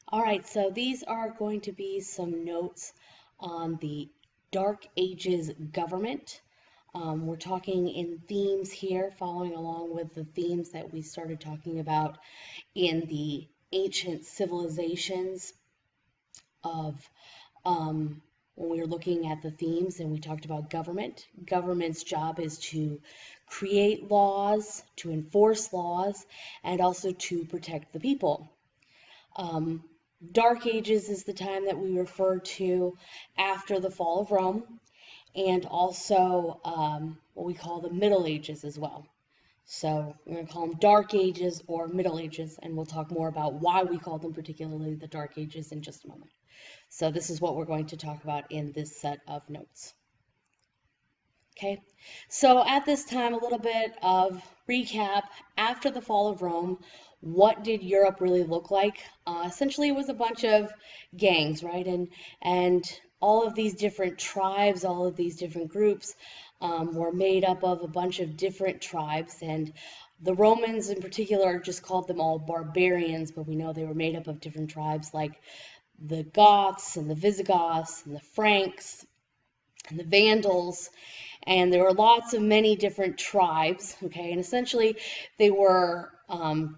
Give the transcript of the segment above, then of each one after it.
All right, so these are going to be some notes on the Dark Ages government. We're talking in themes here, following along with the themes that we started talking about in the ancient civilizations of when we were looking at the themes and we talked about government. Government's job is to create laws, to enforce laws, and also to protect the people. Um, Dark Ages is the time that we refer to after the fall of Rome, and also what we call the Middle Ages as well. So we're going to call them Dark Ages or Middle Ages, and we'll talk more about why we call them particularly the Dark Ages in just a moment. So this is what we're going to talk about in this set of notes. Okay, so at this time, a little bit of recap. After the fall of Rome, what did Europe really look like? Essentially, it was a bunch of gangs, right? And all of these different tribes, all of these different groups were made up of a bunch of different tribes. And the Romans in particular just called them all barbarians, but we know they were made up of different tribes like the Goths and the Visigoths and the Franks and the Vandals, and there were lots of many different tribes, okay, and essentially they were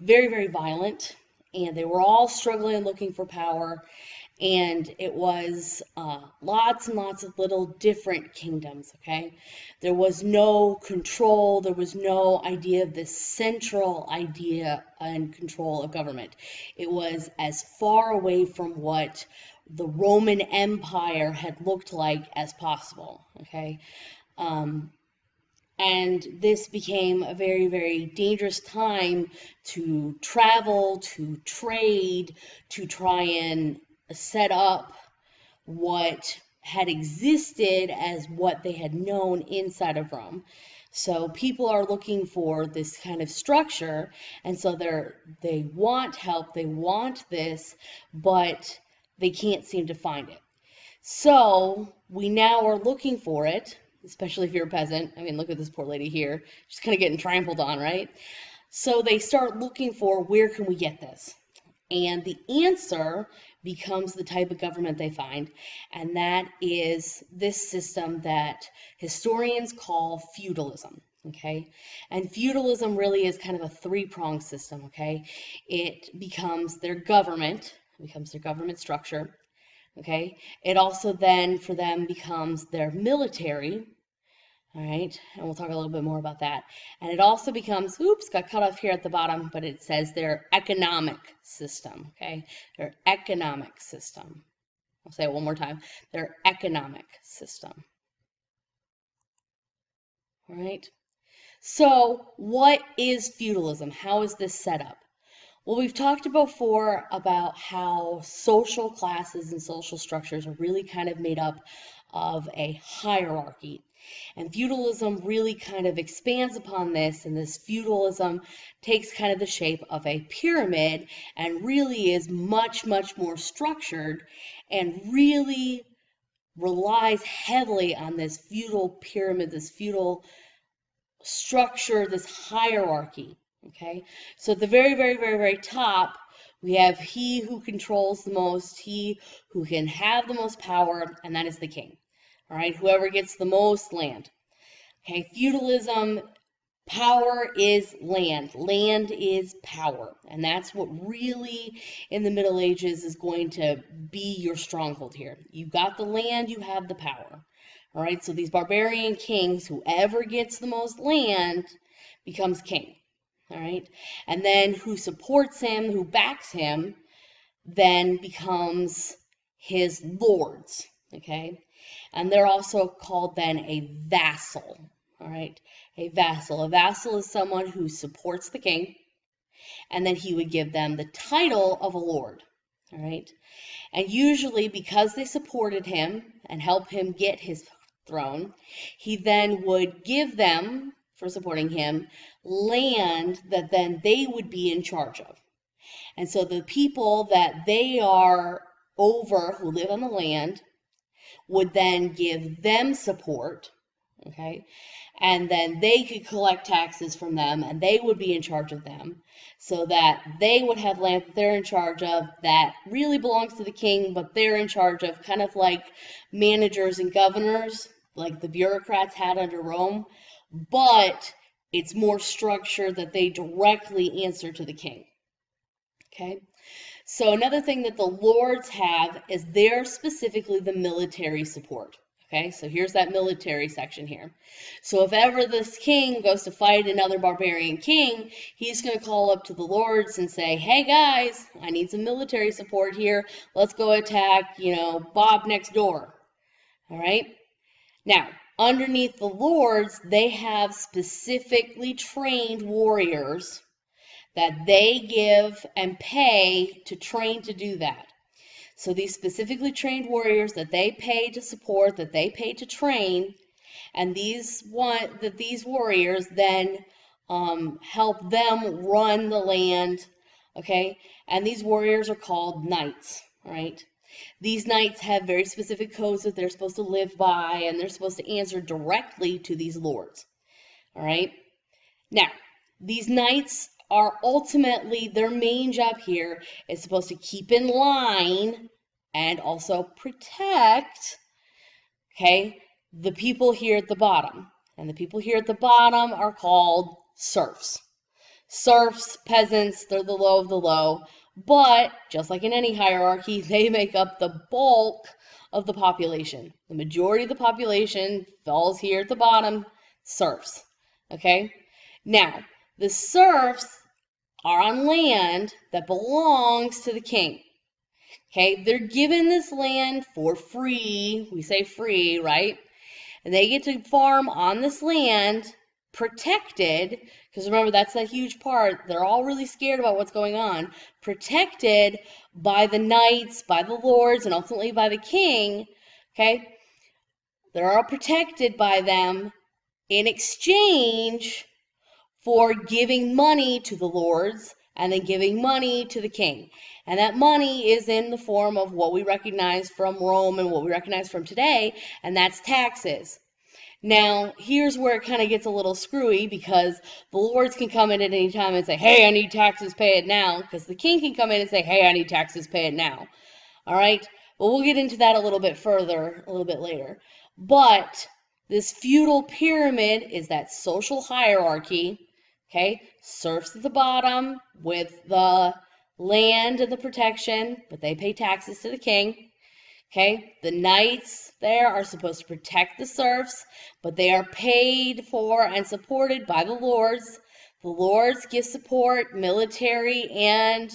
very, very violent, and they were all struggling and looking for power, and it was lots and lots of little different kingdoms, okay? There was no control, there was no idea of this central idea and control of government. It was as far away from what the Roman Empire had looked like as possible, okay? And this became a very, very dangerous time to travel, to trade, to try and set up what had existed as what they had known inside of Rome. So people are looking for this kind of structure, and so they want help, they want this, but they can't seem to find it. So we now are looking for it, especially if you're a peasant. I mean, look at this poor lady here. She's kind of getting trampled on, right? So they start looking for, where can we get this? And the answer becomes the type of government they find, and that is this system that historians call feudalism. Okay, and feudalism really is kind of a three-pronged system. Okay, it becomes their government, structure. Okay, it also then for them becomes their military. All right, and we'll talk a little bit more about that. And it also becomes, oops, got cut off here at the bottom, but it says their economic system, okay? Their economic system. I'll say it one more time. Their economic system. All right? So what is feudalism? How is this set up? Well, we've talked before about how social classes and social structures are really kind of made up of a hierarchy. And feudalism really kind of expands upon this, and this feudalism takes kind of the shape of a pyramid and really is much, much more structured and really relies heavily on this feudal pyramid, this feudal structure, this hierarchy. Okay, so at the very, very, very, very top, we have he who controls the most, he who can have the most power, and that is the king. All right, whoever gets the most land. Okay, feudalism, power is land. Land is power. And that's what really in the Middle Ages is going to be your stronghold here. You've got the land, you have the power. All right, so these barbarian kings, whoever gets the most land becomes king. All right, and then who supports him, who backs him, then becomes his lords. Okay, and they're also called then a vassal. All right, a vassal. A vassal is someone who supports the king, and then he would give them the title of a lord. All right, and usually because they supported him and helped him get his throne, he then would give them, for supporting him, land that then they would be in charge of. And so the people that they are over, who live on the land, would then give them support, okay? And then they could collect taxes from them, and they would be in charge of them, so that they would have land that they're in charge of that really belongs to the king, but they're in charge of, kind of like managers and governors, like the bureaucrats had under Rome, but it's more structured that they directly answer to the king, okay? So another thing that the lords have is they're specifically the military support. Okay, so here's that military section here. So if ever this king goes to fight another barbarian king, he's going to call up to the lords and say, hey guys, I need some military support here. Let's go attack, Bob next door. All right. Now, underneath the lords, they have specifically trained warriors that they give and pay to train to do that. So these specifically trained warriors that they pay to support, that they pay to train, and these warriors then help them run the land, okay? And these warriors are called knights, right? These knights have very specific codes that they're supposed to live by, and they're supposed to answer directly to these lords, all right? Now, these knights are ultimately, their main job here is supposed to keep in line and also protect, okay, the people here at the bottom. And the people here at the bottom are called serfs. Serfs, peasants, they're the low of the low, but just like in any hierarchy, they make up the bulk of the population. The majority of the population falls here at the bottom, serfs, okay? Now, the serfs are on land that belongs to the king. Okay, they're given this land for free. We say free, right? And they get to farm on this land, protected, because remember, that's a huge part. They're all really scared about what's going on. Protected by the knights, by the lords, and ultimately by the king. Okay, they're all protected by them in exchange for giving money to the lords and then giving money to the king. And that money is in the form of what we recognize from Rome and what we recognize from today, and that's taxes. Now, here's where it kind of gets a little screwy, because the lords can come in at any time and say, hey, I need taxes, pay it now, because the king can come in and say, hey, I need taxes, pay it now. All right? But we'll get into that a little bit further, a little bit later. But this feudal pyramid is that social hierarchy. Okay, serfs at the bottom with the land and the protection, but they pay taxes to the king. Okay, the knights there are supposed to protect the serfs, but they are paid for and supported by the lords. The lords give support, military, and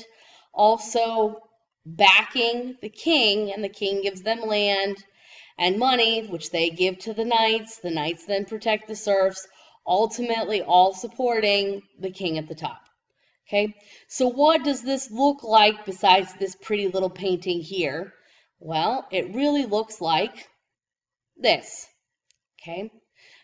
also backing the king, and the king gives them land and money, which they give to the knights. The knights then protect the serfs, ultimately all supporting the king at the top. Okay, so what does this look like besides this pretty little painting here? Well, it really looks like this. Okay,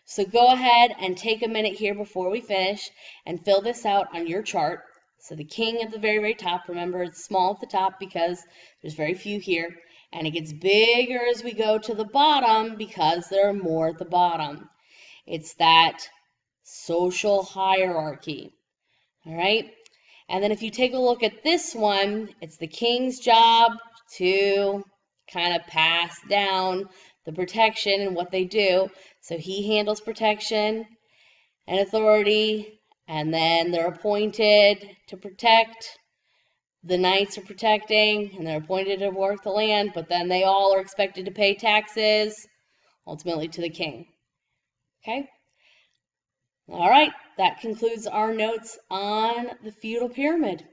so go ahead and take a minute here before we finish and fill this out on your chart. So the king at the very, very top, remember it's small at the top because there's very few here, and it gets bigger as we go to the bottom because there are more at the bottom. It's that social hierarchy. All right, and then if you take a look at this one, it's the king's job to kind of pass down the protection and what they do. So he handles protection and authority, and then they're appointed to protect. The knights are protecting, and they're appointed to work the land, but then they all are expected to pay taxes, ultimately to the king. Okay? All right, that concludes our notes on the feudal pyramid.